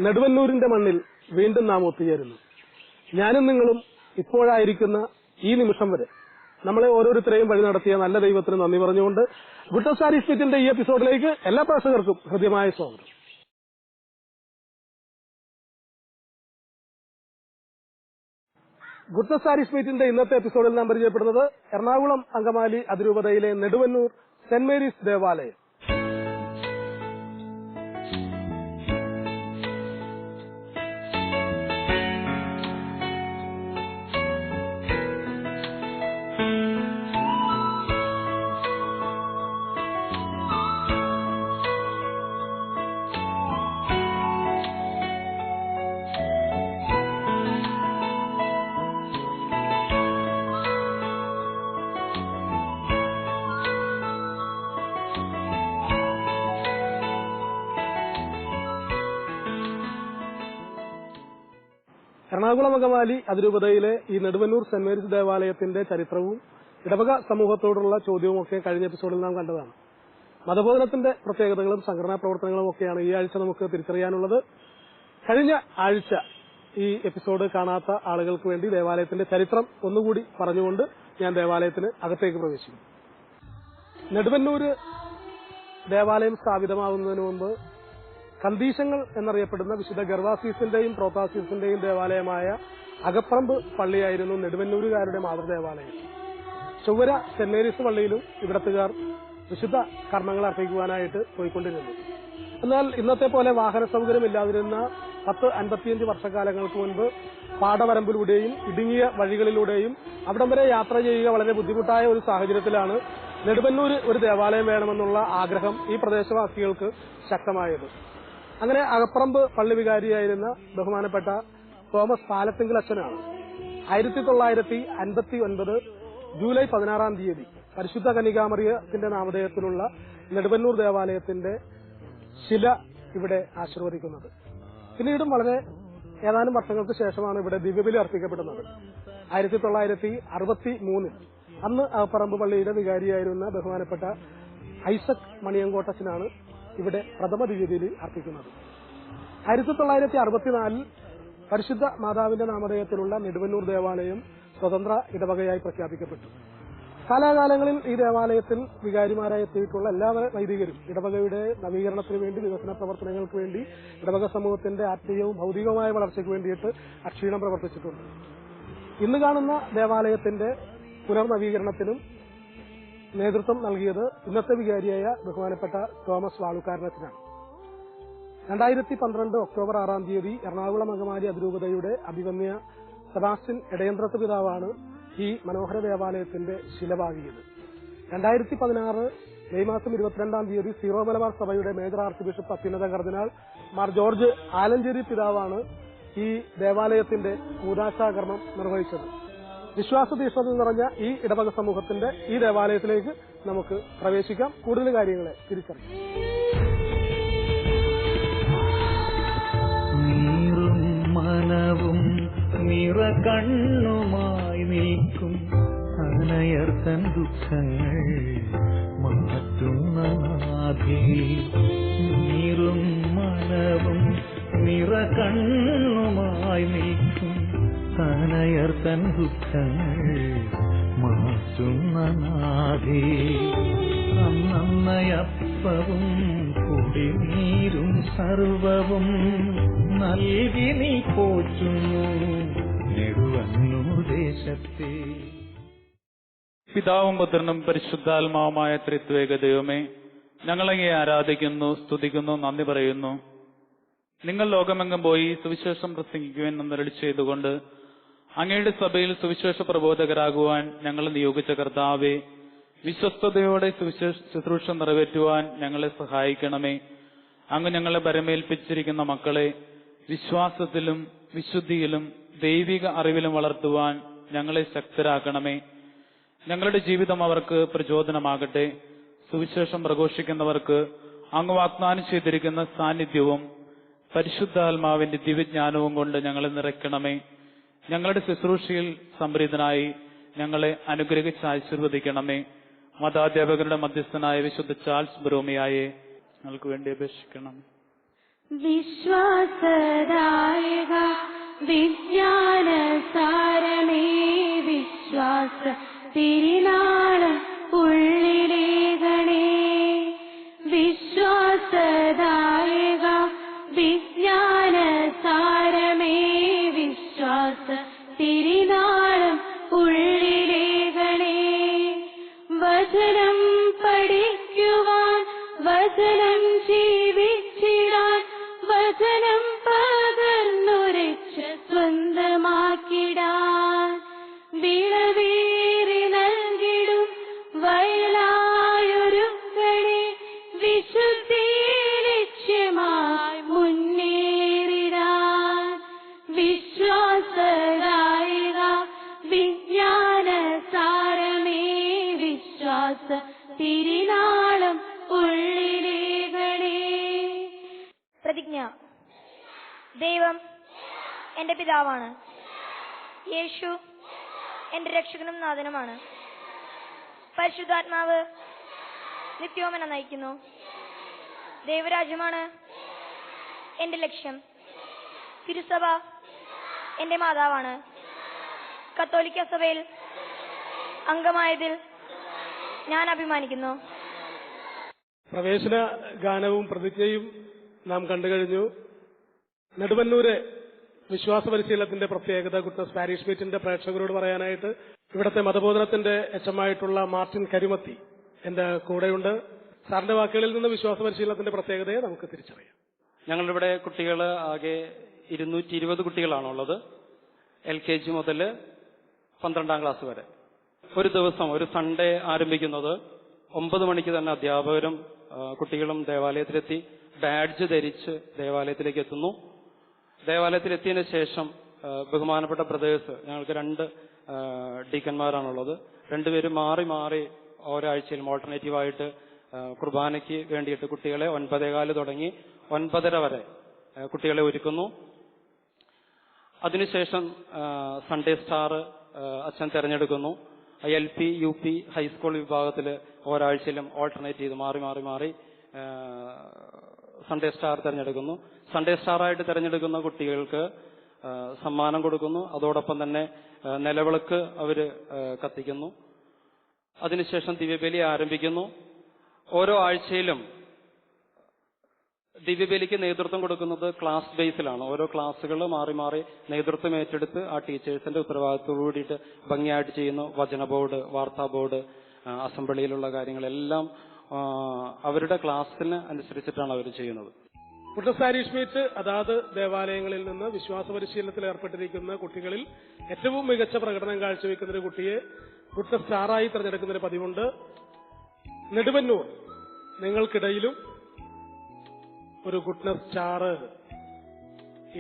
നെടുവന്നൂരിന്റെ മണ്ണിൽ വീണ്ടും നാം ഒത്തുചേരുന്നു. ഞാനും നിങ്ങളും ഇപ്പോഴായിരിക്കുന്ന ഈ നിമിഷം വരെ നമ്മളെ ഓരോരുത്തരെയും വഴി നടത്തിയ നല്ല ദൈവത്തിന് നന്ദി പറഞ്ഞുകൊണ്ട് ഗുഡ് സാരി സ്പീറ്റിന്റെ ഈ എപ്പിസോഡിലേക്ക് എല്ലാ പ്രേക്ഷകർക്കും ഹൃദ്യമായ സ്വാഗതം. ഗുഡ് സാരി സ്പീറ്റിന്റെ ഇന്നത്തെ എപ്പിസോഡിൽ നാം പരിചയപ്പെടുന്നത് എറണാകുളം അങ്കമാലി അതിരൂപതയിലെ നെടുവന്നൂർ സെന്റ് മേരീസ് ദേവാലയം. എറണാകുളം അങ്കമാലി അതിരൂപതയിലെ ഈ നെടുവന്നൂർ സെന്റ് മേരീസ് ദേവാലയത്തിന്റെ ചരിത്രവും ഇടവക സമൂഹത്തോടുള്ള ചോദ്യവും ഒക്കെ കഴിഞ്ഞ എപ്പിസോഡിൽ നാം കണ്ടതാണ്. മതബോധനത്തിന്റെ പ്രത്യേകതകളും സംഘടനാ പ്രവർത്തനങ്ങളും ഒക്കെയാണ് ഈ ആഴ്ച നമുക്ക് തിരിച്ചറിയാനുള്ളത്. കഴിഞ്ഞ ആഴ്ച ഈ എപ്പിസോഡ് കാണാത്ത ആളുകൾക്ക് വേണ്ടി ദേവാലയത്തിന്റെ ചരിത്രം ഒന്നുകൂടി പറഞ്ഞുകൊണ്ട് ഞാൻ ദേവാലയത്തിന് അകത്തേക്ക് പ്രവേശിക്കും. നെടുവന്നൂര് ദേവാലയം സ്ഥാപിതമാകുന്നതിന് മുമ്പ് കന്തീശങ്ങൾ എന്നറിയപ്പെടുന്ന വിശുദ്ധ ഗർവാസീസിന്റെയും പ്രോത്താസീസിന്റെയും ദേവാലയമായ അകപ്പറമ്പ് പള്ളിയായിരുന്നു നെടുവന്നൂരുകാരുടെ മാതൃദേവാലയം. ചൊവ്വര സെന്റ് മേരീസ് പള്ളിയിലും ഇവിടത്തുകാർ വിശുദ്ധ കർമ്മങ്ങൾ അർപ്പിക്കുവാനായിട്ട് പോയിക്കൊണ്ടിരുന്നു. എന്നാൽ ഇന്നത്തെ പോലെ വാഹന സൗകര്യമില്ലാതിരുന്ന 10-55 വർഷക്കാലങ്ങൾക്ക് മുൻപ് പാടവരമ്പിലൂടെയും ഇടുങ്ങിയ വഴികളിലൂടെയും അവിടം വരെ യാത്ര ചെയ്യുക വളരെ ബുദ്ധിമുട്ടായ ഒരു സാഹചര്യത്തിലാണ് നെടുവന്നൂര് ഒരു ദേവാലയം വേണമെന്നുള്ള ആഗ്രഹം ഈ പ്രദേശവാസികൾക്ക് ശക്തമായത്. അങ്ങനെ അകപ്പറമ്പ് പള്ളി വികാരിയായിരുന്ന ബഹുമാനപ്പെട്ട തോമസ് പാലത്തിങ്കൽ അച്ഛനാണ് 1959 ജൂലൈ 16-ാം തീയതി പരിശുദ്ധ കന്യകാമറിയത്തിന്റെ നാമധേയത്തിലുള്ള നെടുവന്നൂർ ദേവാലയത്തിന്റെ ശില ഇവിടെ ആശീർവദിക്കുന്നത്. പിന്നീടും ഏതാനും വർഷങ്ങൾക്ക് ശേഷമാണ് ഇവിടെ ദിവ്യബലി അർപ്പിക്കപ്പെടുന്നത്. 1963 അന്ന് അകപ്പറമ്പ് പള്ളിയുടെ വികാരിയായിരുന്ന ബഹുമാനപ്പെട്ട ഐസക് മണിയങ്കോട്ടച്ചനാണ് ഇവിടെ പ്രഥമ ദിവ്യബലി അർപ്പിക്കുന്നത്. 1964 പരിശുദ്ധ മാതാവിന്റെ നാമധേയത്തിലുള്ള നെടുവന്നൂർ ദേവാലയം സ്വതന്ത്ര ഇടവകയായി പ്രഖ്യാപിക്കപ്പെട്ടു. കാലാകാലങ്ങളിൽ ഈ ദേവാലയത്തിൽ വികാരിമാരായി എത്തിയിട്ടുള്ള എല്ലാ വൈദികരും ഇടവകയുടെ നവീകരണത്തിന് വേണ്ടി, വികസന പ്രവർത്തനങ്ങൾക്ക് വേണ്ടി, ഇടവക സമൂഹത്തിന്റെ ആത്മീയവും ഭൌതികവുമായ വളർച്ചയ്ക്ക് വേണ്ടിയിട്ട് അക്ഷീണം പ്രവർത്തിച്ചിട്ടുണ്ട്. ഇന്ന് കാണുന്ന ദേവാലയത്തിന്റെ പുനർനവീകരണത്തിനും നേതൃത്വം നൽകിയത് ഇന്നത്തെ വികാരിയായ ബഹുമാനപ്പെട്ട തോമസ് വാളുക്കാരനച്ചനാണ്. 2012 ഒക്ടോബർ 6-ാം തീയതി എറണാകുളം അങ്കമാലി അതിരൂപതയുടെ അഭിവന്യ സെബാസ്റ്റ്യൻ ഇടയന്ത്രത്ത് പിതാവാണ് ഈ മനോഹര ദേവാലയത്തിന്റെ ശില പാകിയത്. 2016 മെയ് മാസം 22-ാം തീയതി സീറോ മലബാർ സഭയുടെ മേജർ ആർച്ച് ബിഷപ്പ് അത്യുന്നത കർദിനാൾ മാർ ജോർജ് ആലഞ്ചേരി പിതാവാണ് ഈ ദേവാലയത്തിന്റെ കൂദാശാകർമ്മം നിർവഹിച്ചത്. വിശ്വാസതീഷ്ണത നിറഞ്ഞ ഈ ഇടവക സമൂഹത്തിന്റെ ഈ ദേവാലയത്തിലേക്ക് നമുക്ക് പ്രവേശിക്കാം. കൂടുതൽ കാര്യങ്ങളെ തിരിച്ചറിയാം. മനവും നിറകണ്ണുമായി നിൽക്കും അനയർത്തൻ ദുഃഖങ്ങൾ മാറ്റുന്ന നാഥേ. നീറും മനവും നിറകണ്ണുമായി നിൽക്കും അനയർത്തൻ ദുഃഖങ്ങൾ മാറ്റുന്ന നാഥേ. അന്നയപ്പവും കുടിനീരും സർവവും നൽകി നീ പോറ്റുന്നു നെടുവന്നൂർ ദേശത്തെ. പിതാവും പുത്രനും പരിശുദ്ധാത്മാവുമായ ത്രിത്വേക ദൈവമേ, ഞങ്ങളങ്ങയെ ആരാധിക്കുന്നു, സ്തുതിക്കുന്നു, നന്ദി പറയുന്നു. നിങ്ങൾ ലോകമെങ്ങും പോയി സുവിശേഷം പ്രസംഗിക്കുവാൻ എന്നരളി ചെയ്തുകൊണ്ട് അങ്ങയുടെ സഭയിൽ സുവിശേഷ പ്രബോധകരാകുവാൻ ഞങ്ങളെ നിയോഗിച്ച കർത്താവേ, വിശ്വസ്തയോടെ ശുശ്രൂഷ നിറവേറ്റുവാൻ ഞങ്ങളെ സഹായിക്കണമേ. അങ്ങ് ഞങ്ങളെ പരമേൽപ്പിച്ചിരിക്കുന്ന മക്കളെ വിശ്വാസത്തിലും വിശുദ്ധിയിലും ദൈവിക അറിവിലും വളർത്തുവാൻ ഞങ്ങളെ ശക്തരാക്കണമേ. ഞങ്ങളുടെ ജീവിതം അവർക്ക് പ്രചോദനമാകട്ടെ. സുവിശേഷം പ്രഘോഷിക്കുന്നവർക്ക് അങ്ങ് വാഗ്ദാനം ചെയ്തിരിക്കുന്ന സാന്നിധ്യവും പരിശുദ്ധാത്മാവിന്റെ ദിവ്യജ്ഞാനവും കൊണ്ട് ഞങ്ങളെ നിറയ്ക്കണമേ. ഞങ്ങളുടെ ശുശ്രൂഷയിൽ സംപ്രീതനായി ഞങ്ങളെ അനുഗ്രഹിച്ച് ആശീർവദിക്കണമേ. മതാധ്യാപകരുടെ മധ്യസ്ഥനായ വിശുദ്ധ ചാൾസ് ബ്രോമിയായെ ഞങ്ങൾക്ക് വേണ്ടി അപേക്ഷിക്കണം. വിശ്വാസദായക വിജ്ഞാനസാരമേ വിശ്വാസ തിരുനാളം ഉള്ളിലേകണേ. വിശ്വാസദായക വിജ്ഞാനസാരമേ വിശ്വാസ തിരുനാളം ഉള്ളിലേകണേ. വചനം പഠിക്കുവാൻ വചനം ജീവിച്ചിടാൻ വചനം പകർന്നുരച്ച സ്വന്തമാക്കിടാൻ വിളവേറി നൽകിടും വയലായൊരുക്കണേ. വിശുദ്ധി ലക്ഷ്യമായി മുന്നേറിടാൻ വിശ്വാസദായക വിജ്ഞാനസാരമേ വിശ്വാസ തിരുനാളം ഉള്ളിലേകണേ. പ്രതിജ്ഞ. ദൈവം എന്റെ പിതാവാണ്. യേശു എന്റെ രക്ഷകനും നാഥനുമാണ്. പരിശുദ്ധാത്മാവ് നിത്യവും എന്നെ നയിക്കുന്നു. ദൈവരാജ്യമാണ് എന്റെ ലക്ഷ്യം. തിരുസഭ എന്റെ മാതാവാണ്. കത്തോലിക്ക സഭയിൽ അംഗമായതിൽ ഞാൻ അഭിമാനിക്കുന്നു. പ്രവേശന ഗാനവും പ്രതിജ്ഞയും നാം കണ്ടുകഴിഞ്ഞു. നെടുവന്നൂര് വിശ്വാസ പരിശീലനത്തിന്റെ പ്രത്യേകത ഗുഡ്നസ് പാരിഷ് മീറ്റിന്റെ പ്രേക്ഷകരോട് പറയാനായിട്ട് ഇവിടുത്തെ മതബോധനത്തിന്റെ എച്ചമായിട്ടുള്ള മാർട്ടിൻ കരുമത്തി എന്റെ കൂടെയുണ്ട്. സാറിന്റെ വാക്കുകളിൽ നിന്ന് വിശ്വാസ പരിശീലനത്തിന്റെ പ്രത്യേകതയെ നമുക്ക് തിരിച്ചറിയാം. ഞങ്ങളുടെ ഇവിടെ കുട്ടികൾ ആകെ 220 കുട്ടികളാണുള്ളത്. LKG മുതൽ 12ാം ക്ലാസ് വരെ. ഒരു ദിവസം ഒരു സൺഡേ ആരംഭിക്കുന്നത് 9 മണിക്ക് തന്നെ അധ്യാപകരും കുട്ടികളും ദേവാലയത്തിലെത്തി ബാഡ്ജ് ധരിച്ച് ദേവാലയത്തിലേക്ക് എത്തുന്നു. ദേവാലയത്തിലെത്തിയതിനു ശേഷം ബഹുമാനപ്പെട്ട ബ്രദേഴ്സ്, ഞങ്ങൾക്ക് 2 ഡീക്കന്മാരാണുള്ളത്, 2 പേരും മാറി മാറി ഒരാഴ്ചയിലും ഓൾട്ടർനേറ്റീവായിട്ട് കുർബാനയ്ക്ക് വേണ്ടിയിട്ട് കുട്ടികളെ 9:15 തുടങ്ങി 9:30 വരെ കുട്ടികളെ ഒരുക്കുന്നു. അതിനുശേഷം സൺഡേ സ്റ്റാർ അച്ഛൻ തെരഞ്ഞെടുക്കുന്നു. LP, UP, ഹൈസ്കൂൾ വിഭാഗത്തിൽ ഒരാഴ്ചയിലും ഓൾട്ടർനേറ്റ് ചെയ്ത് മാറി മാറി മാറി സൺഡേ സ്റ്റാർ തെരഞ്ഞെടുക്കുന്നു. സൺഡേ സ്റ്റാറായിട്ട് തെരഞ്ഞെടുക്കുന്ന കുട്ടികൾക്ക് സമ്മാനം കൊടുക്കുന്നു. അതോടൊപ്പം തന്നെ നിലവിളക്ക് അവര് കത്തിക്കുന്നു. അതിനുശേഷം ദിവ്യബലി ആരംഭിക്കുന്നു. ഓരോ ആഴ്ചയിലും ദിവ്യബലിക്ക് നേതൃത്വം കൊടുക്കുന്നത് ക്ലാസ് ബേസിലാണ്. ഓരോ ക്ലാസ്സുകൾ മാറി മാറി നേതൃത്വം ഏറ്റെടുത്ത് ആ ടീച്ചേഴ്സിന്റെ ഉത്തരവാദിത്തത്തോടു കൂടിയിട്ട് ഭംഗിയായിട്ട് ചെയ്യുന്നു. വചന ബോർഡ്, വാർത്താ ബോർഡ്, അസംബ്ലിയിലുള്ള കാര്യങ്ങളെല്ലാം അവരുടെ ക്ലാസ്സിന് അനുസരിച്ചിട്ടാണ് അവർ ചെയ്യുന്നത്. ഗുഡ്നസ് പാരിഷ് മീറ്റ് അതാത് ദേവാലയങ്ങളിൽ നിന്ന് വിശ്വാസ പരിശീലനത്തിൽ ഏർപ്പെട്ടിരിക്കുന്ന കുട്ടികളിൽ ഏറ്റവും മികച്ച പ്രകടനം കാഴ്ചവെക്കുന്ന ഒരു കുട്ടിയെ ഗുഡ്നസ് സ്റ്റാറായി തെരഞ്ഞെടുക്കുന്നതിന് പതിവുണ്ട്. നെടുവന്നൂർ നിങ്ങൾക്കിടയിലും ഒരു ഗുഡ്നസ് സ്റ്റാർ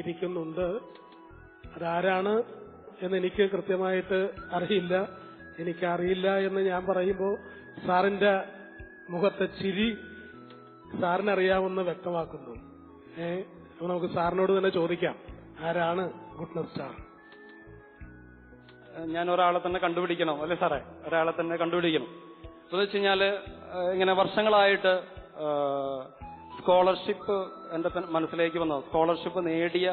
ഇരിക്കുന്നുണ്ട്. അതാരാണ് എന്ന് എനിക്ക് കൃത്യമായിട്ട് അറിയില്ല. എനിക്കറിയില്ല എന്ന് ഞാൻ പറയുമ്പോൾ സാറിന്റെ മുഖത്തെ ചിരി സാറിനറിയാമെന്ന് വ്യക്തമാക്കുന്നു. നമുക്ക് സാറിനോട് തന്നെ ചോദിക്കാം, ആരാണ് ഗുഡ്നസ് സ്റ്റാർ? ഞാൻ ഒരാളെ തന്നെ കണ്ടുപിടിക്കണം അല്ലേ സാറേ? ഒരാളെ തന്നെ കണ്ടുപിടിക്കണം. എന്ന് വെച്ച് കഴിഞ്ഞാല് ഇങ്ങനെ വർഷങ്ങളായിട്ട് സ്കോളർഷിപ്പ് എന്റെ മനസ്സിലേക്ക് വന്നത്, സ്കോളർഷിപ്പ് നേടിയ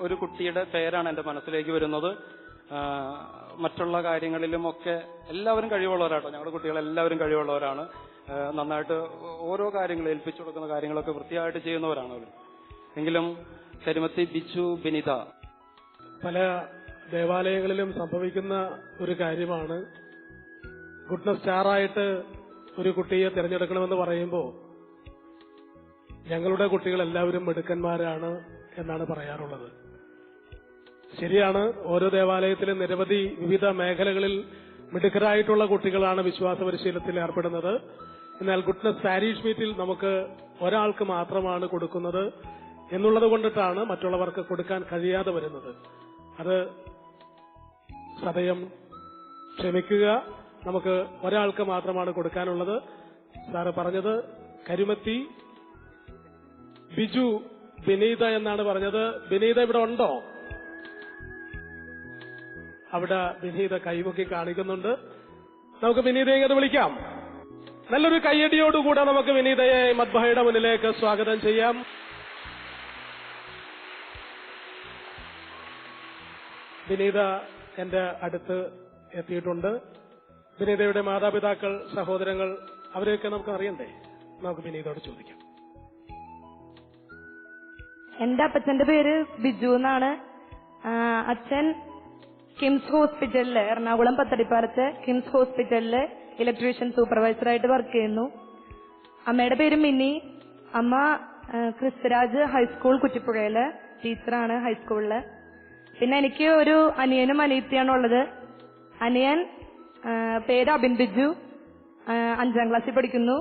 ഒരു കുട്ടിയുടെ പേരാണ് എന്റെ മനസ്സിലേക്ക് വരുന്നത്. മറ്റുള്ള കാര്യങ്ങളിലുമൊക്കെ എല്ലാവരും കഴിവുള്ളവരാട്ടോ. ഞങ്ങളുടെ കുട്ടികളെല്ലാവരും കഴിവുള്ളവരാണ്. നന്നായിട്ട് ഓരോ കാര്യങ്ങൾ ഏൽപ്പിച്ചു കൊടുക്കുന്ന കാര്യങ്ങളൊക്കെ വൃത്തിയായിട്ട് ചെയ്യുന്നവരാണ് അവർ. എങ്കിലും കരുമത്തി ബിജു ബിനിത പല ദേവാലയങ്ങളിലും സംഭവിക്കുന്ന ഒരു കാര്യമാണ്. ഗുഡ്നസ് സ്റ്റാറായിട്ട് ഒരു കുട്ടിയെ തിരഞ്ഞെടുക്കണമെന്ന് പറയുമ്പോൾ ഞങ്ങളുടെ കുട്ടികൾ എല്ലാവരും മിടുക്കന്മാരാണ് എന്നാണ് പറയാറുള്ളത്. ശരിയാണ്, ഓരോ ദേവാലയത്തിലും നിരവധി വിവിധ മേഖലകളിൽ മിടുക്കരായിട്ടുള്ള കുട്ടികളാണ് വിശ്വാസ പരിശീലനത്തിൽ ഏർപ്പെടുന്നത്. എന്നാൽ ഗുഡ്നസ് പാരിഷ് മീറ്റിൽ നമുക്ക് ഒരാൾക്ക് മാത്രമാണ് കൊടുക്കുന്നത് എന്നുള്ളത് കൊണ്ടിട്ടാണ് മറ്റുള്ളവർക്ക് കൊടുക്കാൻ കഴിയാതെ വരുന്നത്. അത് സദയം ക്ഷമിക്കുക. നമുക്ക് ഒരാൾക്ക് മാത്രമാണ് കൊടുക്കാനുള്ളത്. സാറ് പറഞ്ഞത് കരുമത്തി ബിജു ബിനീത എന്നാണ് പറഞ്ഞത്. ബിനീത ഇവിടെ ഉണ്ടോ? അവിടെ ബിനീത കൈമുക്കി കാണിക്കുന്നുണ്ട്. നമുക്ക് ബിനീതയെ ഇങ്ങോട്ട് വിളിക്കാം. നല്ലൊരു കയ്യടിയോടുകൂടെ നമുക്ക് വിനീതയെ മദ്ബഹയുടെ മുന്നിലേക്ക് സ്വാഗതം ചെയ്യാം. വിനീത എന്റെ അടുത്ത് എത്തിയിട്ടുണ്ട്. വിനീതയുടെ മാതാപിതാക്കൾ, സഹോദരങ്ങൾ, അവരെയൊക്കെ നമുക്ക് അറിയണ്ടേ? നമുക്ക് വിനീതയോട് ചോദിക്കാം. എന്റെ അപ്പച്ചന്റെ പേര് ബിജു എന്നാണ്. അച്ഛൻ കിംസ് ഹോസ്പിറ്റലില്, എറണാകുളം പത്തടിപ്പാലത്ത് കിംസ് ഹോസ്പിറ്റലില് ഇലക്ട്രീഷ്യൻ സൂപ്പർവൈസറായിട്ട് വർക്ക് ചെയ്യുന്നു. അമ്മയുടെ പേര് മിനി. അമ്മ ക്രിസ്തുരാജ് ഹൈസ്കൂൾ കുറ്റിപ്പുഴയില് ടീച്ചറാണ് ഹൈസ്കൂളില്. പിന്നെ എനിക്ക് ഒരു അനിയനും അനിയത്തിയാണുള്ളത്. അനിയൻ പേര് അബിൻ ബിജു, 5ാം ക്ലാസ്സിൽ പഠിക്കുന്നു.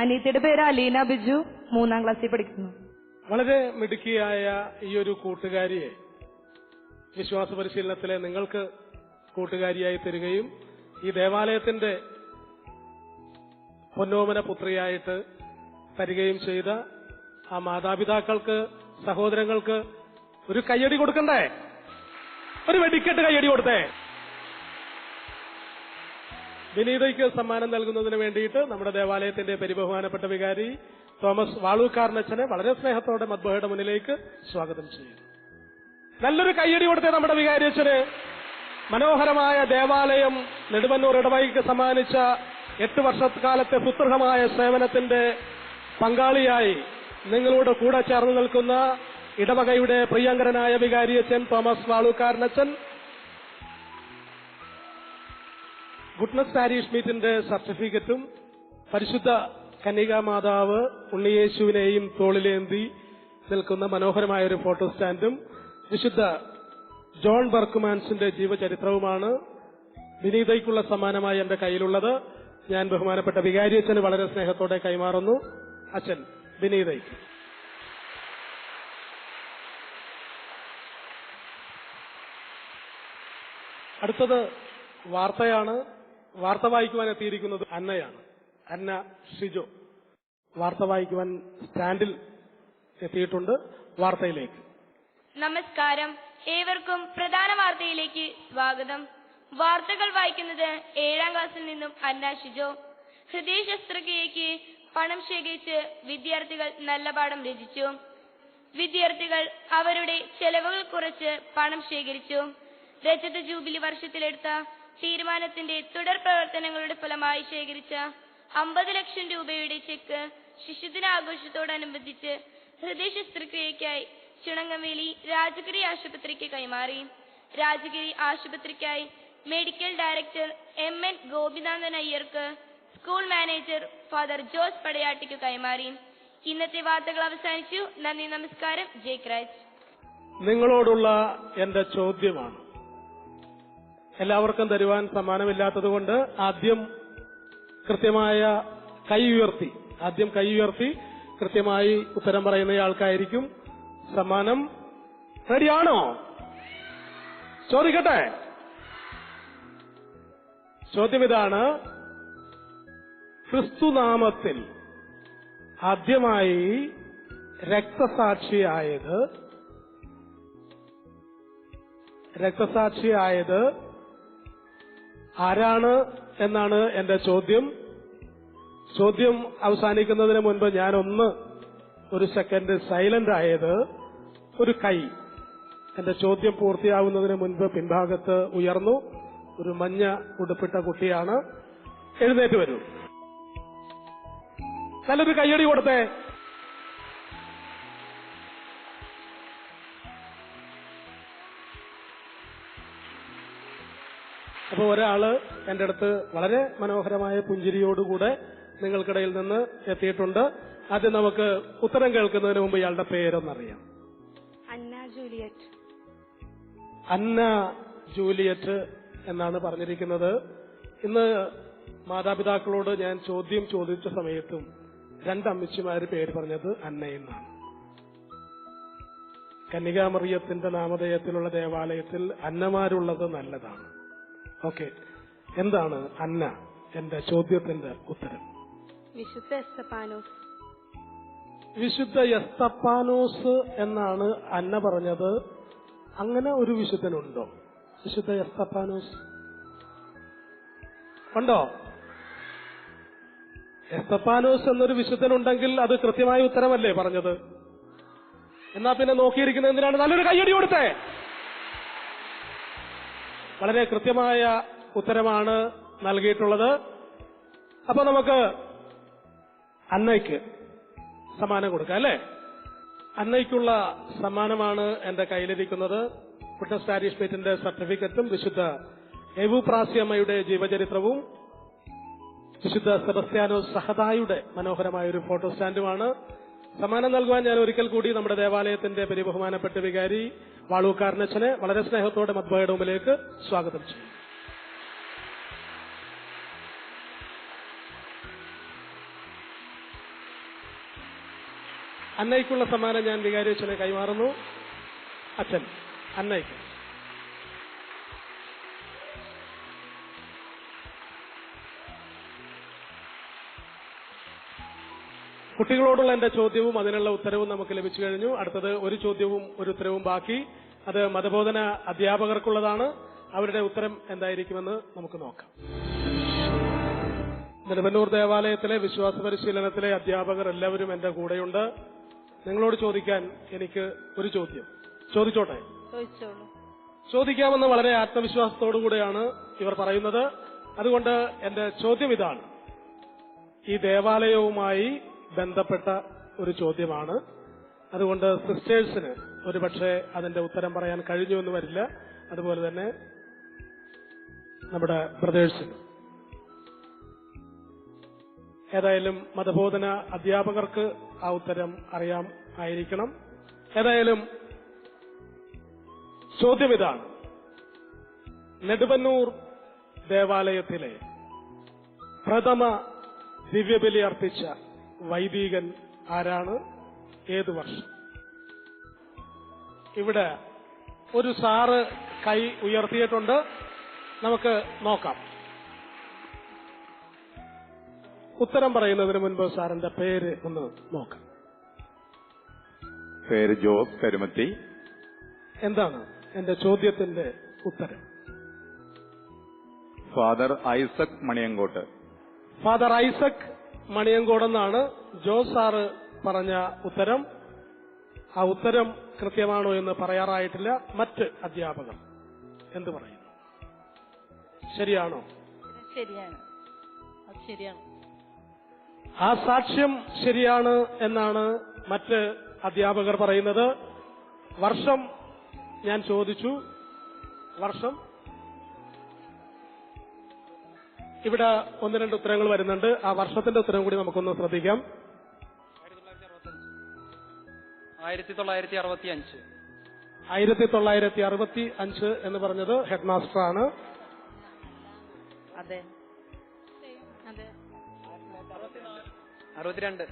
അനിയത്തിയുടെ പേര് അലീന ബിജു, 3ാം ക്ലാസ്സിൽ പഠിക്കുന്നു. വളരെ മിടുക്കിയായ ഈ ഒരു കൂട്ടുകാരിയെ വിശ്വാസ പരിശീലനത്തിലെ നിങ്ങൾക്ക് കൂട്ടുകാരിയായി തരികയും ഈ ദേവാലയത്തിന്റെ പൊന്നോമന പുത്രിയായിട്ട് തരികയും ചെയ്ത ആ മാതാപിതാക്കൾക്ക്, സഹോദരങ്ങൾക്ക് ഒരു കയ്യടി കൊടുക്കണ്ടേ? ഒരു വെടിക്കെട്ട് കയ്യടി കൊടുത്തേ. വിനീതയ്ക്ക് സമ്മാനം നൽകുന്നതിന് വേണ്ടിയിട്ട് നമ്മുടെ ദേവാലയത്തിന്റെ പരിബഹുമാനപ്പെട്ട വികാരി തോമസ് വാളൂക്കാരനച്ഛനെ വളരെ സ്നേഹത്തോടെ മദ്ബഹയുടെ മുന്നിലേക്ക് സ്വാഗതം ചെയ്യുന്നു. നല്ലൊരു കയ്യടി കൊടുത്തേ നമ്മുടെ വികാരി അച്ഛന്. മനോഹരമായ ദേവാലയം നെടുവന്നൂർ ഇടവകയ്ക്ക് സമ്മാനിച്ച 8 വർഷക്കാലത്തെ സുദൃഢമായ സേവനത്തിന്റെ പങ്കാളിയായി നിങ്ങളുടെ കൂടെ ചേർന്ന് നിൽക്കുന്ന ഇടവകയുടെ പ്രിയങ്കരനായ വികാരിയച്ഛൻ തോമസ് വാളൂക്കാരനച്ഛൻ ഗുഡ്നസ് പാരീഷ് മീറ്റിന്റെ സർട്ടിഫിക്കറ്റും പരിശുദ്ധ കന്യകാ മാതാവ് ഉണ്ണിയേശുവിനെയും തോളിലേന്തി നിൽക്കുന്ന മനോഹരമായ ഒരു ഫോട്ടോ സ്റ്റാൻഡും വിശുദ്ധ ജോൺ ബർക്കുമാൻസിന്റെ ജീവചരിത്രവുമാണ് വിനീതയ്ക്കുള്ള സമ്മാനമായി എന്റെ കയ്യിലുള്ളത്. ഞാൻ ബഹുമാനപ്പെട്ട വികാരിയച്ഛന് വളരെ സ്നേഹത്തോടെ കൈമാറുന്നു. അച്ഛൻ വിനീതയ്ക്ക്. അടുത്തത് വാർത്തയാണ്. വാർത്ത വായിക്കുവാൻ എത്തിയിരിക്കുന്നത് അന്നയാണ്. അന്ന ഷിജോ വാർത്ത വായിക്കുവാൻ സ്റ്റാൻഡിൽ എത്തിയിട്ടുണ്ട്. വാർത്തയിലേക്ക്. നമസ്കാരം. ഏവർക്കും പ്രധാന വാർത്തയിലേക്ക് സ്വാഗതം. വാർത്തകൾ വായിക്കുന്നത് 7ാം ക്ലാസ്സിൽ നിന്നും അന്ന ഷിജോ. ഹൃദയ ശസ്ത്രക്രിയയ്ക്ക് പണം ശേഖരിച്ച് വിദ്യാർത്ഥികൾ നല്ല പാഠം രചിച്ചു. വിദ്യാർത്ഥികൾ അവരുടെ ചെലവുകൾ കുറച്ച് പണം ശേഖരിച്ചു. രജത ജൂബിലി വർഷത്തിലെടുത്ത തീരുമാനത്തിന്റെ തുടർ പ്രവർത്തനങ്ങളുടെ ഫലമായി ശേഖരിച്ച 50 ലക്ഷം രൂപയുടെ ചെക്ക് ശിശുദിനാഘോഷത്തോടനുബന്ധിച്ച് ഹൃദയ ശസ്ത്രക്രിയയ്ക്കായി ചുണങ്ങവേലി രാജഗിരി ആശുപത്രിക്ക് കൈമാറി. രാജഗിരി ആശുപത്രിക്കായി മെഡിക്കൽ ഡയറക്ടർ MN ഗോപിനാഥൻ അയ്യർക്ക് സ്കൂൾ മാനേജർ ഫാദർ ജോസ് പടയാട്ടിക്ക് കൈമാറി. ഇന്നത്തെ വാർത്തകൾ അവസാനിച്ചു. നന്ദി, നമസ്കാരം. ജയ്ക്രാജ്. നിങ്ങളോടുള്ള എന്റെ ചോദ്യമാണ്. എല്ലാവർക്കും തരുവാൻ സമ്മാനമില്ലാത്തതുകൊണ്ട് ആദ്യം കൈ ഉയർത്തി കൃത്യമായി ഉത്തരം പറയുന്നയാൾക്കായിരിക്കും സമ്മാനം. റെഡിയാണോ? ചോദിക്കട്ടെ. ചോദ്യം ഇതാണ്: ക്രിസ്തുനാമത്തിൽ ആദ്യമായി രക്തസാക്ഷിയായത് ആരാണ് എന്നാണ് എന്റെ ചോദ്യം. ചോദ്യം അവസാനിക്കുന്നതിന് മുൻപ് ഞാൻ ഒരു സെക്കൻഡ് സൈലന്റ് ആയത് ഒരു കൈ എന്റെ ചോദ്യം പൂർത്തിയാവുന്നതിന് മുൻപ് പിൻഭാഗത്ത് ഉയർന്നു. ഒരു മഞ്ഞ ഉടുപ്പിട്ട കുട്ടിയാണ്. എഴുന്നേറ്റ് വരൂ. നല്ലൊരു കയ്യടി കൊടുത്തേ. അപ്പൊ ഒരാള് എന്റെ അടുത്ത് വളരെ മനോഹരമായ പുഞ്ചിരിയോടുകൂടെ നിങ്ങൾക്കിടയിൽ നിന്ന് എത്തിയിട്ടുണ്ട്. ആദ്യം നമുക്ക് ഉത്തരം കേൾക്കുന്നതിന് മുമ്പ് ഇയാളുടെ പേരൊന്നറിയാം. അന്ന ജൂലിയറ്റ് എന്നാണ് പറഞ്ഞിരിക്കുന്നത്. ഇന്ന് മാതാപിതാക്കളോട് ഞാൻ ചോദ്യം ചോദിച്ച സമയത്തും 2 അമ്മച്ചിമാര് പേര് പറഞ്ഞത് അന്നയെന്നാണ്. കന്യകാമറിയത്തിന്റെ നാമധേയത്തിലുള്ള ദേവാലയത്തിൽ അന്നമാരുള്ളത് നല്ലതാണ്. ഓക്കെ, എന്താണ് അന്ന? എന്റെ ചോദ്യത്തിന്റെ ഉത്തരം വിശുദ്ധ എസ്തപ്പാനോസ് എന്നാണ് അന്ന പറഞ്ഞത്. അങ്ങനെ ഒരു വിശുദ്ധനുണ്ടോ? വിശുദ്ധ എസ്തപ്പാനോസ് ഉണ്ടോ? എസ്തപ്പാനോസ് എന്നൊരു വിശുദ്ധനുണ്ടെങ്കിൽ അത് കൃത്യമായ ഉത്തരമല്ലേ പറഞ്ഞത്? എന്നാ പിന്നെ നോക്കിയിരിക്കുന്നത് എന്തിനാണ്? നല്ലൊരു കയ്യടി കൊടുത്തേ. വളരെ കൃത്യമായ ഉത്തരമാണ് നൽകിയിട്ടുള്ളത്. അപ്പൊ നമുക്ക് അന്നയ്ക്ക് സമ്മാനം കൊടുക്കാം അല്ലേ? അന്നയ്ക്കുള്ള സമ്മാനമാണ് എന്റെ കയ്യിലിരിക്കുന്നത്. വിറ്റ്നസ് പാരിഷ് മീറ്റിന്റെ സർട്ടിഫിക്കറ്റും വിശുദ്ധ എവുപ്രാസ്യമ്മയുടെ ജീവചരിത്രവും വിശുദ്ധ സെബസ്ത്യാനോസ് സഹദായുടെ മനോഹരമായ ഒരു ഫോട്ടോ സ്റ്റാൻഡുമാണ്. സമ്മാനം നൽകുവാൻ ഞാൻ ഒരിക്കൽ കൂടി നമ്മുടെ ദേവാലയത്തിന്റെ പരിബഹുമാനപ്പെട്ട വികാരി വാളൂക്കാരനച്ഛനെ വളരെ സ്നേഹത്തോടെ മദ്ബഹയുടെ മുമ്പിലേക്ക് സ്വാഗതം ചെയ്യും. അന്നയ്ക്കുള്ള സമ്മാനം ഞാൻ വികാരി അച്ഛനെ കൈമാറുന്നു. അച്ഛൻ അന്നയ്ക്ക്. കുട്ടികളോടുള്ള എന്റെ ചോദ്യവും അതിനുള്ള ഉത്തരവും നമുക്ക് ലഭിച്ചു കഴിഞ്ഞു. അടുത്തത് ഒരു ചോദ്യവും ഒരു ഉത്തരവും ബാക്കി. അത് മതബോധന അധ്യാപകർക്കുള്ളതാണ്. അവരുടെ ഉത്തരം എന്തായിരിക്കുമെന്ന് നമുക്ക് നോക്കാം. നെടുവന്നൂർ ദേവാലയത്തിലെ വിശ്വാസ പരിശീലനത്തിലെ അധ്യാപകർ എല്ലാവരും എന്റെ കൂടെയുണ്ട്. നിങ്ങളോട് ചോദിക്കാൻ എനിക്ക് ഒരു ചോദ്യം. ചോദിച്ചോട്ടെ? ചോദിക്കാമെന്ന് വളരെ ആത്മവിശ്വാസത്തോടുകൂടെയാണ് ഇവർ പറയുന്നത്. അതുകൊണ്ട് എന്റെ ചോദ്യം ഇതാണ്. ഈ ദേവാലയവുമായി ബന്ധപ്പെട്ട ഒരു ചോദ്യമാണ്. അതുകൊണ്ട് സിസ്റ്റേഴ്സിന് ഒരുപക്ഷെ അതിന്റെ ഉത്തരം പറയാൻ കഴിഞ്ഞു എന്ന് വരില്ല. അതുപോലെ തന്നെ നമ്മുടെ ബ്രദേഴ്സിന്. ഏതായാലും മതബോധന അധ്യാപകർക്ക് ആ ഉത്തരം അറിയാം ആയിരിക്കണം. ഏതായാലും ചോദ്യം ഇതാണ്. നെടുവന്നൂർ ദേവാലയത്തിലെ പ്രഥമ ദിവ്യബലി അർപ്പിച്ച വൈദികൻ ആരാണ്? ഏത് വർഷം? ഇവിടെ ഒരു സാറ് കൈ ഉയർത്തിയിട്ടുണ്ട്. നമുക്ക് നോക്കാം. ഉത്തരം പറയുന്നതിന് മുൻപ് സാറിന്റെ പേര് ഒന്ന് നോക്കാം. പേര് ജോസ് കരുമത്തി. എന്താണ് എന്റെ ചോദ്യത്തിന്റെ ഉത്തരം? ഫാദർ ഐസക് മണിയങ്കോട്ട്. ഫാദർ ഐസക് മണിയങ്കോടെന്നാണ് ജോസ് സാറ് പറഞ്ഞ ഉത്തരം. ആ ഉത്തരം കൃത്യമാണോ എന്ന് പറയാറായിട്ടില്ല. മറ്റ് അധ്യാപകർ എന്ത് പറയുന്നു? ശരിയാണോ? ശരിയാണ്. ശരിയാണ്. ആ സാക്ഷ്യം ശരിയാണ് എന്നാണ് മറ്റ് അധ്യാപകർ പറയുന്നത്. വർഷം ഞാൻ ചോദിച്ചു. വർഷം ഇവിടെ ഒന്ന് രണ്ട് ഉത്തരങ്ങൾ വരുന്നുണ്ട്. ആ വർഷത്തിന്റെ ഉത്തരം കൂടി നമുക്കൊന്ന് ശ്രദ്ധിക്കാം. 1965. 1965 എന്ന് പറഞ്ഞത് ഹെഡ് മാസ്റ്റർ ആണ്. അതെ. അതെ. 62.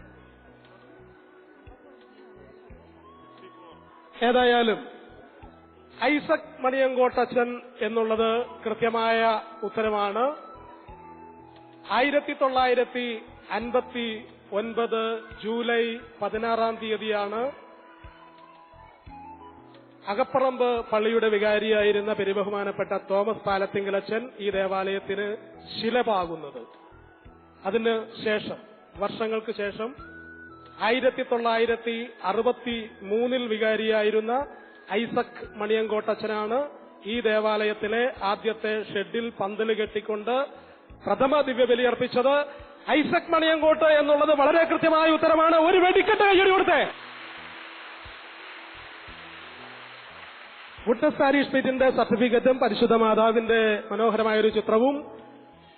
ഏതായാലും ഐസക് മണിയങ്കോട്ടച്ചൻ എന്നുള്ളത് കൃത്യമായ ഉത്തരമാണ്. 1959 ജൂലൈ 16 തീയതിയാണ് അകപ്പറമ്പ് പള്ളിയുടെ വികാരിയായിരുന്ന പെരുബഹുമാനപ്പെട്ട തോമസ് പാലത്തിങ്കലച്ചൻ ഈ ദേവാലയത്തിന് ശിലപാകുന്നത്. അതിന് ശേഷം വർഷങ്ങൾക്ക് ശേഷം 1963 വികാരിയായിരുന്ന ഐസക് മണിയങ്കോട്ടച്ചനാണ് ഈ ദേവാലയത്തിലെ ആദ്യത്തെ ഷെഡിൽ പന്തല് കെട്ടിക്കൊണ്ട് പ്രഥമ ദിവ്യബലി അർപ്പിച്ചത്. ഐസക് മണിയങ്കോട്ട് എന്നുള്ളത് വളരെ കൃത്യമായ ഉത്തരമാണ്. ഒരു വെടിക്കെട്ട് കയ്യടി കൊടുത്തേ. വിറ്റ്നസ് പാരിഷ് മീറ്റിന്റെ സർട്ടിഫിക്കറ്റും പരിശുദ്ധ മാതാവിന്റെ മനോഹരമായ ഒരു ചിത്രവും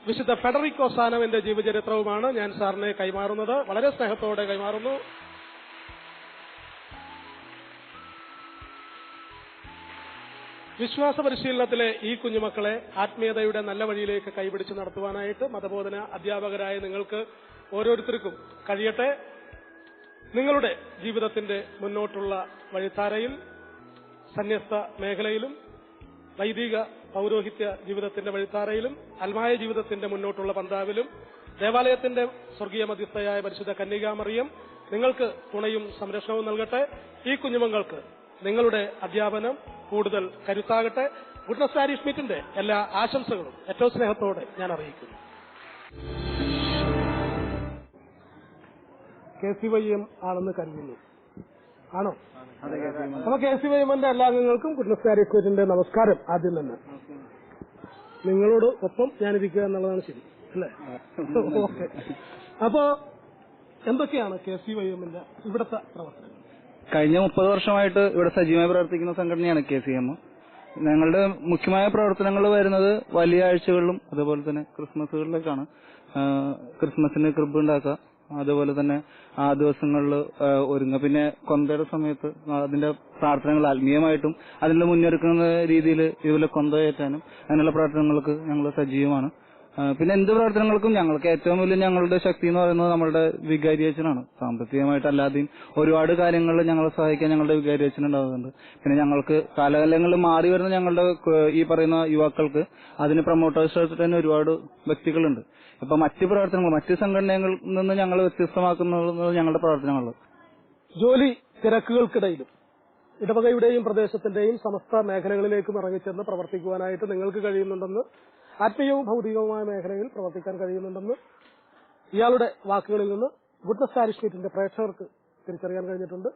വിശുദ്ധ ഫെഡറിക് ഒസാനോവിന്റെ ജീവചരിത്രവുമാണ് ഞാൻ സാറിനെ കൈമാറുന്നത്. വളരെ സ്നേഹത്തോടെ കൈമാറുന്നു. വിശ്വാസ പരിശീലനത്തിലെ ഈ കുഞ്ഞുമക്കളെ ആത്മീയതയുടെ നല്ല വഴിയിലേക്ക് കൈപിടിച്ച് നടത്തുവാനായിട്ട് മതബോധന അധ്യാപകരായ നിങ്ങൾക്ക് ഓരോരുത്തർക്കും കഴിയട്ടെ. നിങ്ങളുടെ ജീവിതത്തിന്റെ മുന്നോട്ടുള്ള വഴിത്താരയിൽ സന്യസ്ത മേഖലയിലും വൈദിക പൗരോഹിത്യ ജീവിതത്തിന്റെ വഴിത്താരയിലും അൽമായ ജീവിതത്തിന്റെ മുന്നോട്ടുള്ള പന്താവിലും ദേവാലയത്തിന്റെ സ്വർഗീയ മധ്യസ്ഥയായ പരിശുദ്ധ കന്യകാമറിയം നിങ്ങൾക്ക് തുണയും സംരക്ഷണവും നൽകട്ടെ. ഈ കുഞ്ഞുമക്കൾക്ക് നിങ്ങളുടെ അധ്യാപനം കൂടുതൽ കരുത്താകട്ടെ. വിറ്റ്നസ് പാരിഷ് മീറ്റിന്റെ എല്ലാ ആശംസകളും ഏറ്റവും സ്നേഹത്തോടെ ഞാൻ അറിയിക്കുന്നു. KCYM ആണെന്ന് കരുതുന്നു. ആണോ? അപ്പൊ KCYMന്റെ എല്ലാ അംഗങ്ങൾക്കും ഗുഡ്നസ് കാരിയസ്മേറ്റിന്റെ നമസ്കാരം. ആദ്യം തന്നെ നിങ്ങളോട് ഒപ്പം ഞാനിരിക്കുക എന്നുള്ളതാണ് ശരി അല്ലേ? ഓക്കെ. അപ്പോ എന്തൊക്കെയാണ് KCYMന്റെ ഇവിടുത്തെ പ്രവർത്തനങ്ങൾ? കഴിഞ്ഞ 30 വർഷമായിട്ട് ഇവിടെ സജീവമായി പ്രവർത്തിക്കുന്ന സംഘടനയാണ് KCM. ഞങ്ങളുടെ മുഖ്യമായ പ്രവർത്തനങ്ങൾ വരുന്നത് വലിയ ആഴ്ചകളിലും അതുപോലെ തന്നെ ക്രിസ്മസുകളിലേക്കാണ്. ക്രിസ്മസിന് ക്രിബ് ഉണ്ടാക്കുക, അതുപോലെ തന്നെ ആ ദിവസങ്ങളിൽ ഒരുങ്ങുക. പിന്നെ കൊന്തയുടെ സമയത്ത് അതിന്റെ പ്രാർത്ഥനകൾ ആത്മീയമായിട്ടും അതിന്റെ മുന്നൊരുക്കുന്ന രീതിയിൽ ഇതുപോലെ കൊന്തയേറ്റാനും അങ്ങനെയുള്ള പ്രവർത്തനങ്ങൾക്ക് ഞങ്ങൾ സജീവമാണ്. പിന്നെ എന്ത് പ്രവർത്തനങ്ങൾക്കും ഞങ്ങൾക്ക് ഏറ്റവും വലിയ ഞങ്ങളുടെ ശക്തി എന്ന് പറയുന്നത് നമ്മളുടെ വികാരിയച്ഛനാണ്. സാമ്പത്തികമായിട്ടല്ലാതെയും ഒരുപാട് കാര്യങ്ങളിൽ ഞങ്ങളെ സഹായിക്കാൻ ഞങ്ങളുടെ വികാരിയച്ഛൻ ഉണ്ടാകുന്നുണ്ട്. പിന്നെ ഞങ്ങൾക്ക് കാലകാലങ്ങളിൽ മാറി വരുന്ന ഞങ്ങളുടെ ഈ പറയുന്ന യുവാക്കൾക്ക് അതിന് പ്രൊമോട്ടേഴ്സ് തന്നെ ഒരുപാട് വ്യക്തികളുണ്ട്. ഇപ്പൊ മറ്റ് പ്രവർത്തനങ്ങൾ മറ്റ് സംഘടനകളിൽ നിന്ന് ഞങ്ങൾ വ്യത്യസ്തമാക്കുന്നത് ഞങ്ങളുടെ പ്രവർത്തനങ്ങൾ. ജോലി തിരക്കുകൾക്കിടയിലും ഇടവകയുടെയും പ്രദേശത്തിന്റെയും സമസ്ത മേഖലകളിലേക്കും ഇറങ്ങിച്ചെന്ന് പ്രവർത്തിക്കുവാനായിട്ട് നിങ്ങൾക്ക് കഴിയുന്നുണ്ടെന്ന്, ആത്മീയവും ഭൗതികവുമായ മേഖലയിൽ പ്രവർത്തിക്കാൻ കഴിയുന്നുണ്ടെന്ന് ഇയാളുടെ വാക്കുകളിൽ നിന്ന് ഗുഡ്നസ് കാരിയസ്മേറ്റിന്റെ പ്രേക്ഷകർക്ക് തിരിച്ചറിയാൻ കഴിഞ്ഞിട്ടുണ്ട്.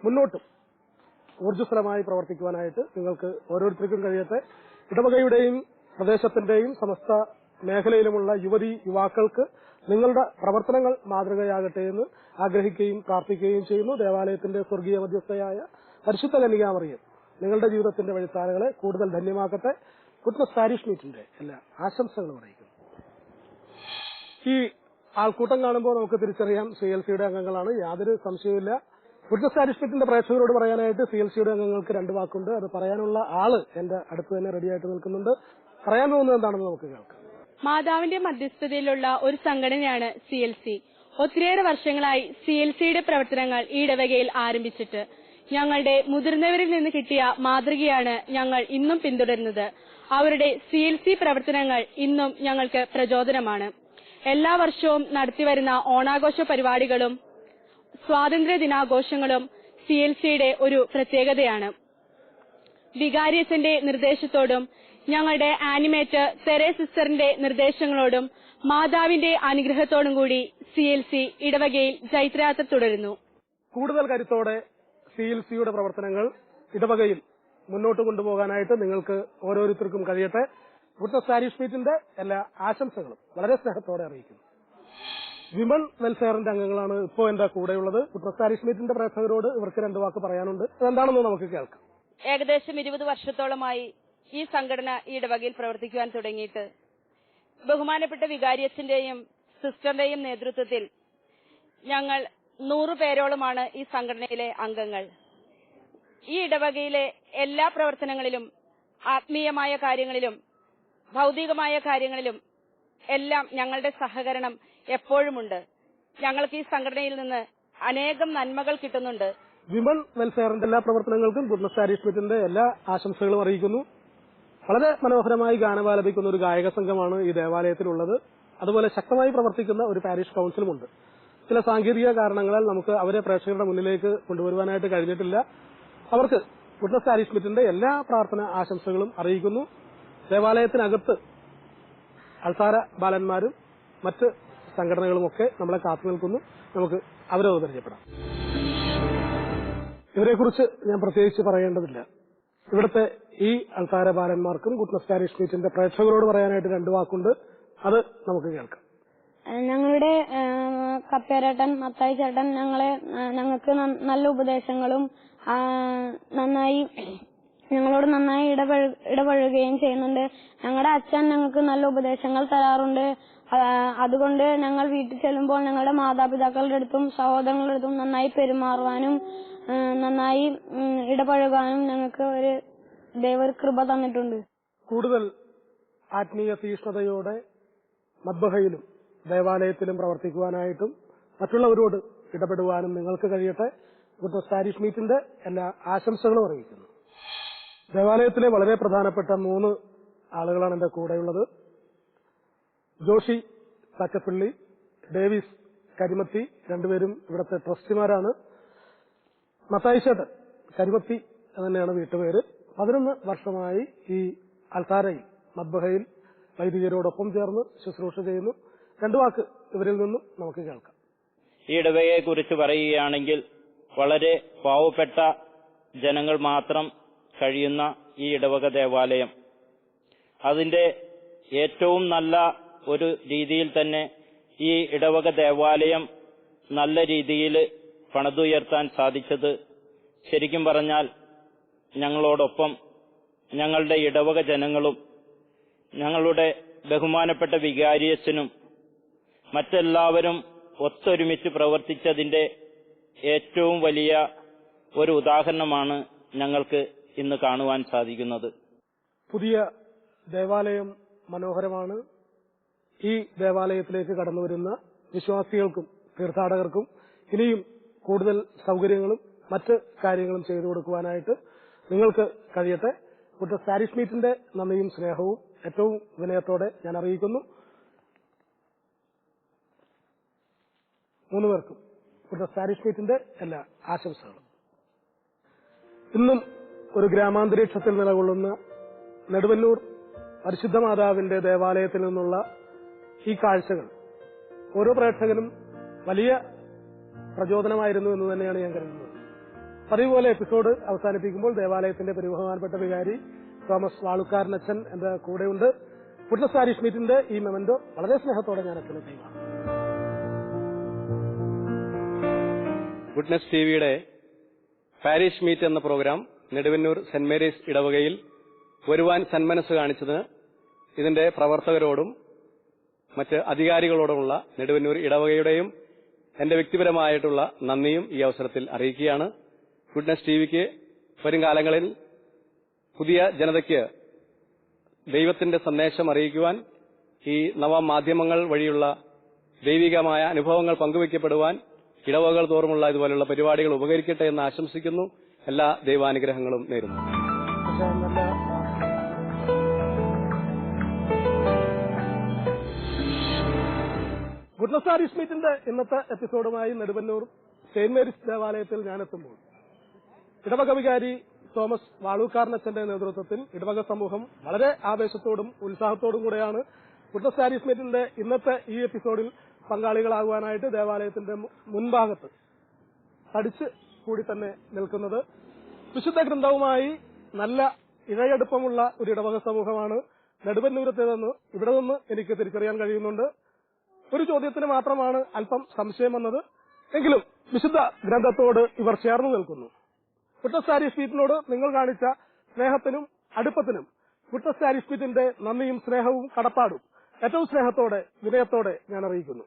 മുന്നോട്ടും ഊർജ്ജസ്വലമായി പ്രവർത്തിക്കുവാനായിട്ട് നിങ്ങൾക്ക് ഓരോരുത്തർക്കും കഴിയട്ടെ. ഇടവകയുടെയും പ്രദേശത്തിന്റെയും സമസ്ത മേഖലയിലുമുള്ള യുവാക്കൾക്ക് നിങ്ങളുടെ പ്രവർത്തനങ്ങൾ മാതൃകയാകട്ടെ എന്ന് ആഗ്രഹിക്കുകയും പ്രാർത്ഥിക്കുകയും ചെയ്യുന്നു. ദേവാലയത്തിന്റെ സ്വർഗീയ മധ്യസ്ഥയായ പരിശുദ്ധ കന്യകാമറിയം നിങ്ങളുടെ ജീവിതത്തിന്റെ വഴിത്താരകളെ കൂടുതൽ ധന്യമാക്കട്ടെ. ഗുഡ്നസ് കാരിയസ്മേറ്റിന്റെ എല്ലാ ആശംസകളും അറിയിക്കുന്നു. ഈ ആൾക്കൂട്ടം കാണുമ്പോൾ നമുക്ക് തിരിച്ചറിയാം CLCയുടെ അംഗങ്ങളാണ്, യാതൊരു സംശയവുമില്ല. ഗുഡ്നസ് കാരിയസ്മേറ്റിന്റെ പ്രേക്ഷകരോട് പറയാനായിട്ട് CLCയുടെ അംഗങ്ങൾക്ക് 2 വാക്കുണ്ട്. അത് പറയാനുള്ള ആള് എന്റെ അടുത്ത് തന്നെ റെഡിയായിട്ട് നിൽക്കുന്നുണ്ട്. പറയാൻ പോകുന്നത് എന്താണെന്ന് നമുക്ക് കേൾക്കാം. മാതാവിന്റെ മധ്യസ്ഥതയിലുള്ള ഒരു സംഘടനയാണ് CLC. ഒത്തിരിയേറെ വർഷങ്ങളായി CLCയുടെ പ്രവർത്തനങ്ങൾ ഈ ഇടവകയിൽ ആരംഭിച്ചിട്ട് ഞങ്ങളുടെ മുതിർന്നവരിൽ നിന്ന് കിട്ടിയ മാതൃകയാണ് ഞങ്ങൾ ഇന്നും പിന്തുടരുന്നത്. അവരുടെ CLC പ്രവർത്തനങ്ങൾ ഇന്നും ഞങ്ങൾക്ക് പ്രചോദനമാണ്. എല്ലാ വർഷവും നടത്തിവരുന്ന ഓണാഘോഷ പരിപാടികളും സ്വാതന്ത്ര്യ ദിനാഘോഷങ്ങളും CLCയുടെ ഒരു പ്രത്യേകതയാണ്. വികാരിയച്ഛന്റെ നിർദ്ദേശത്തോടും ഞങ്ങളുടെ ആനിമേറ്റർ തെരേ സിസ്റ്ററിന്റെ നിർദ്ദേശങ്ങളോടും മാതാവിന്റെ അനുഗ്രഹത്തോടും കൂടി CLC ഇടവകയിൽ ജൈത്രയാത്ര തുടരുന്നു. കൂടുതൽ കരുത്തോടെ CLCയുടെ പ്രവർത്തനങ്ങൾ ഇടവകയിൽ മുന്നോട്ട് കൊണ്ടുപോകാനായിട്ട് നിങ്ങൾക്ക് ഓരോരുത്തർക്കും കഴിയട്ടെ. ഗുഡ്നസ് കാരിയസ്മേറ്റിന്റെ എല്ലാ ആശംസകളും വളരെ സ്നേഹത്തോടെ അറിയിക്കുന്നു. വിമൺ വെൽഫെയറിന്റെ അംഗങ്ങളാണ് ഇപ്പോൾ എന്റെ കൂടെയുള്ളത്. ഗുഡ്നസ് കാരിയസ്മേറ്റിന്റെ പ്രേക്ഷകരോട് ഇവർക്ക് 2 വാക്ക് പറയാനുണ്ട്. അതെന്താണെന്ന് നമുക്ക് കേൾക്കാം. ഏകദേശം 20 വർഷത്തോളമായി ഈ സംഘടന ഈ ഇടവകയിൽ പ്രവർത്തിക്കുവാൻ തുടങ്ങിയിട്ട് ബഹുമാനപ്പെട്ട വികാരിയച്ഛന്റെയും സിസ്റ്ററിന്റെയും നേതൃത്വത്തിൽ ഞങ്ങൾ 100 പേരോളമാണ് ഈ സംഘടനയിലെ അംഗങ്ങൾ. ഈ ഇടവകയിലെ എല്ലാ പ്രവർത്തനങ്ങളിലും ആത്മീയമായ കാര്യങ്ങളിലും ഭൗതികമായ കാര്യങ്ങളിലും എല്ലാം ഞങ്ങളുടെ സഹകരണം എപ്പോഴുമുണ്ട്. ഞങ്ങൾക്ക് ഈ സംഘടനയിൽ നിന്ന് അനേകം നന്മകൾ കിട്ടുന്നുണ്ട്. വിമൺ വെൽഫെയറിന്റെ എല്ലാ പ്രവർത്തനങ്ങൾക്കും ഗുഡ്നസ് കാരിയസ്മേറ്റിന്റെ എല്ലാ ആശംസകളും അറിയിക്കുന്നു. വളരെ മനോഹരമായി ഗാനമാലപിക്കുന്ന ഒരു ഗായക സംഘമാണ് ഈ ദേവാലയത്തിലുള്ളത്. അതുപോലെ ശക്തമായി പ്രവർത്തിക്കുന്ന ഒരു പാരിഷ് കൌൺസിലുമുണ്ട്. ചില സാങ്കേതിക കാരണങ്ങളാൽ നമുക്ക് അവരെ പ്രേക്ഷകരുടെ മുന്നിലേക്ക് കൊണ്ടുവരുവാനായിട്ട് കഴിഞ്ഞിട്ടില്ല. അവർക്ക് ഗുഡ്നസ് കാരിയസ്മേറ്റിന്റെ എല്ലാ പ്രാർത്ഥന ആശംസകളും അറിയിക്കുന്നു. ദേവാലയത്തിനകത്ത് അൾത്താര ബാലന്മാരും മറ്റ് സംഘടനകളുമൊക്കെ നമ്മളെ കാത്തു നിൽക്കുന്നു. നമുക്ക് അവരെ പരിചയപ്പെടാം. ഇവരെക്കുറിച്ച് ഞാൻ പ്രത്യേകിച്ച് പറയേണ്ടതില്ല. ഇവിടുത്തെ ഈ അൾത്താര ബാലന്മാർക്കും ഗുഡ്നസ് കാരിയസ്മേറ്റിന്റെ പ്രേക്ഷകരോട് പറയാനായിട്ട് 2 വാക്കുണ്ട്. അത് നമുക്ക് കേൾക്കാം. ഞങ്ങളുടെ കപ്പേരേട്ടൻ മത്തായി ചേട്ടൻ ഞങ്ങൾക്ക് നല്ല ഉപദേശങ്ങളും ഞങ്ങളോട് നന്നായി ഇടപഴകുകയും ചെയ്യുന്നുണ്ട്. ഞങ്ങളുടെ അച്ഛൻ ഞങ്ങൾക്ക് നല്ല ഉപദേശങ്ങൾ തരാറുണ്ട്. അതുകൊണ്ട് ഞങ്ങൾ വീട്ടിൽ ചെല്ലുമ്പോൾ ഞങ്ങളുടെ മാതാപിതാക്കളുടെ അടുത്തും സഹോദരങ്ങളുടെ അടുത്തും നന്നായി പെരുമാറുവാനും നന്നായി ഇടപഴകാനും ഞങ്ങൾക്ക് ദൈവ കൃപ തന്നിട്ടുണ്ട്. കൂടുതൽ ആത്മീയ തീഷ്ണതയോടെ മദ്ബഹയിലും ദേവാലയത്തിലും പ്രവർത്തിക്കുവാനായിട്ടും മറ്റുള്ളവരോട് ഇടപെടുവാനും നിങ്ങൾക്ക് കഴിയട്ടെ. ഗുഡ്നസ് കാരിയസ്മേറ്റിന്റെ എല്ലാ ആശംസകളും അറിയിക്കുന്നു. ദേവാലയത്തിലെ വളരെ പ്രധാനപ്പെട്ട 3 ആളുകളാണ് എന്റെ കൂടെയുള്ളത്. ജോഷി തക്കപ്പള്ളി, ഡേവിസ് കരിമത്തി, 2 പേരും ഇവിടുത്തെ ട്രസ്റ്റിമാരാണ്. മത്തായിച്ചേട്ടൻ കരിമത്തി തന്നെയാണ് വീട്ടുപേര്. 11 വർഷമായി ഈ അൾത്താരയിൽ മദ്ബഹയിൽ വൈദികരോടൊപ്പം ചേർന്ന് ശുശ്രൂഷ ചെയ്യുന്നു. 2 വാക്ക് ഇവരിൽ നിന്നും നമുക്ക് കേൾക്കാം. ഈ ഇടവകയെക്കുറിച്ച് പറയുകയാണെങ്കിൽ വളരെ പാവപ്പെട്ട ജനങ്ങൾ മാത്രം കഴിയുന്ന ഈ ഇടവക ദേവാലയം അതിന്റെ ഏറ്റവും നല്ല ഒരു രീതിയിൽ തന്നെ ഈ ഇടവക ദേവാലയം നല്ല രീതിയിൽ പണിതുയർത്താൻ സാധിച്ചത് ശരിക്കും പറഞ്ഞാൽ ഞങ്ങളോടൊപ്പം ഞങ്ങളുടെ ഇടവക ജനങ്ങളും ഞങ്ങളുടെ ബഹുമാനപ്പെട്ട വികാരിയച്ഛനും മറ്റെല്ലാവരും ഒത്തൊരുമിച്ച് പ്രവർത്തിച്ചതിന്റെ ഏറ്റവും വലിയ ഒരു ഉദാഹരണമാണ് ഞങ്ങൾക്ക് ഇന്ന് കാണുവാൻ സാധിക്കുന്നത്. പുതിയ ദേവാലയം മനോഹരമാണ്. ഈ ദേവാലയത്തിലേക്ക് കടന്നുവരുന്ന വിശ്വാസികൾക്കും തീർത്ഥാടകർക്കും ഇനിയും കൂടുതൽ സൗകര്യങ്ങളും മറ്റ് കാര്യങ്ങളും ചെയ്തു കൊടുക്കുവാനായിട്ട് നിങ്ങൾക്ക് കഴിയട്ടെ. കുട്ടസ് പാരിഷ് മീറ്റിന്റെ നന്ദിയും സ്നേഹവും ഏറ്റവും വിനയത്തോടെ ഞാൻ അറിയിക്കുന്നു. 3 പേർക്കും കുട്ടസ് പാരിഷ് മീറ്റിന്റെ എല്ലാ ആശംസകളും. ഇന്നും ഒരു ഗ്രാമാന്തരീക്ഷത്തിൽ നിലകൊള്ളുന്ന നെടുവന്നൂർ പരിശുദ്ധ മാതാവിന്റെ ദേവാലയത്തിൽ നിന്നുള്ള ഈ കാഴ്ചകൾ ഓരോ പ്രേക്ഷകനും വലിയ പ്രചോദനമായിരുന്നു എന്ന് തന്നെയാണ് ഞാൻ കരുതുന്നത്. പതിവുപോലെ എപ്പിസോഡ് അവസാനിപ്പിക്കുമ്പോൾ ദേവാലയത്തിന്റെ ബഹുമാനപ്പെട്ട വികാരി തോമസ് വാളുക്കാരനച്ഛൻ എന്റെ കൂടെയുണ്ട്. കുട്ടസ് പാരിഷ് മീറ്റിന്റെ ഈ മെമന്റോ വളരെ സ്നേഹത്തോടെ ഞാൻ അച്ഛനെ കൈമാറും. ഗുഡ്നസ് ടിവിയുടെ പാരിഷ് മീറ്റ് എന്ന പ്രോഗ്രാം നെടുവന്നൂർ സെന്റ് മേരീസ് ഇടവകയിൽ വരുവാൻ സന്മനസ് കാണിച്ചതിന് ഇതിന്റെ പ്രവർത്തകരോടും മറ്റ് അധികാരികളോടുമുള്ള നെടുവന്നൂർ ഇടവകയുടെയും എന്റെ വ്യക്തിപരമായിട്ടുള്ള നന്ദിയും ഈ അവസരത്തിൽ അറിയിക്കുകയാണ്. ഗുഡ്നസ് ടിവിക്ക് വരും കാലങ്ങളിൽ പുതിയ ജനതയ്ക്ക് ദൈവത്തിന്റെ സന്ദേശം അറിയിക്കുവാൻ ഈ നവമാധ്യമങ്ങൾ വഴിയുള്ള ദൈവികമായ അനുഭവങ്ങൾ പങ്കുവയ്ക്കപ്പെടുവാൻ ഇടവകകൾ തോറുമുള്ള ഇതുപോലുള്ള പരിപാടികൾ ഉപകരിക്കട്ടെ എന്ന് ആശംസിക്കുന്നു. എല്ലാ ദൈവാനുഗ്രഹങ്ങളും നേരുന്നു. ഗുഡ്നസ് പാരിഷ് മീറ്റിന്റെ ഇന്നത്തെ എപ്പിസോഡുമായി നെടുവന്നൂർ സെന്റ് മേരീസ് ദേവാലയത്തിൽ ഞാനെത്തുമ്പോൾ ഇടവക വികാരി തോമസ് വാളൂക്കാരനച്ഛന്റെ നേതൃത്വത്തിൽ ഇടവക സമൂഹം വളരെ ആവേശത്തോടും ഉത്സാഹത്തോടും കൂടെയാണ് ഗുഡ്നസ് പാരിഷ് മീറ്റിന്റെ ഇന്നത്തെ ഈ എപ്പിസോഡിൽ പങ്കാളികളാകുവാനായിട്ട് ദേവാലയത്തിന്റെ മുൻഭാഗത്ത് തടിച്ച് കൂടി തന്നെ നിൽക്കുന്നത്. വിശുദ്ധ ഗ്രന്ഥവുമായി നല്ല ഇഴയടുപ്പമുള്ള ഒരു ഇടവക സമൂഹമാണ് നെടുവന്നൂരത്തേതെന്ന് ഇവിടെ നിന്ന് എനിക്ക് തിരിച്ചറിയാൻ കഴിയുന്നുണ്ട്. ഒരു ചോദ്യത്തിന് മാത്രമാണ് അല്പം സംശയം വന്നത്. എങ്കിലും വിശുദ്ധ ഗ്രന്ഥത്തോട് ഇവർ ചേർന്ന് നിൽക്കുന്നു. ഗുഡ്നസ് പാരിഷ് മീറ്റിനോട് നിങ്ങൾ കാണിച്ച സ്നേഹത്തിനും അടുപ്പത്തിനും ഗുഡ്നസ് പാരിഷ് മീറ്റിന്റെ നന്ദിയും സ്നേഹവും കടപ്പാടും ഏറ്റവും സ്നേഹത്തോടെ വിനയത്തോടെ ഞാൻ അറിയിക്കുന്നു.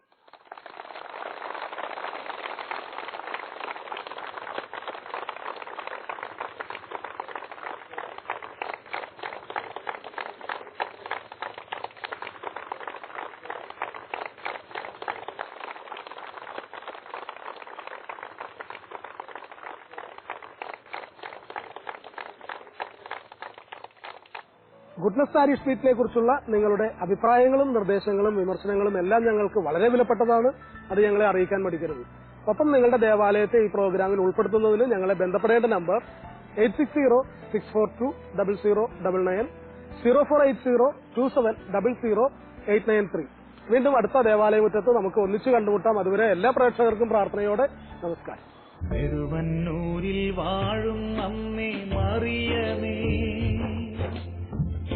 ഗുഡ്നസ് പാരിഷ് മീറ്റിനെ കുറിച്ചുള്ള നിങ്ങളുടെ അഭിപ്രായങ്ങളും നിർദ്ദേശങ്ങളും വിമർശനങ്ങളും എല്ലാം ഞങ്ങൾക്ക് വളരെ വിലപ്പെട്ടതാണ്. അത് ഞങ്ങളെ അറിയിക്കാൻ മടിക്കരുത്. ഒപ്പം നിങ്ങളുടെ ദേവാലയത്തെ ഈ പ്രോഗ്രാമിൽ ഉൾപ്പെടുത്തുന്നതിന് ഞങ്ങളെ ബന്ധപ്പെടേണ്ട നമ്പർ 8606420099 048027000893. വീണ്ടും അടുത്ത ദേവാലയമുറ്റത്ത് നമുക്ക് ഒന്നിച്ചു കണ്ടുമുട്ടാം. അതുവരെ എല്ലാ പ്രേക്ഷകർക്കും പ്രാർത്ഥനയോടെ നമസ്കാരം. നെടുവന്നൂരിൽ വാഴും അമ്മേ മറിയമേ,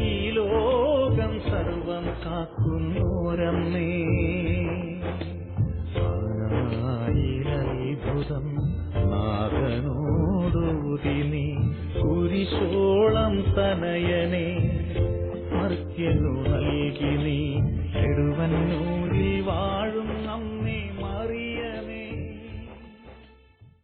ഈ ലോകം സർവം കാക്കുന്നോരമ്മേ, അത്ഭുതം നാഥനോടൂതിനി കുരിശോളം തനയനെ മർത്യനു നൽകിനി. നെടുവന്നൂരിൽ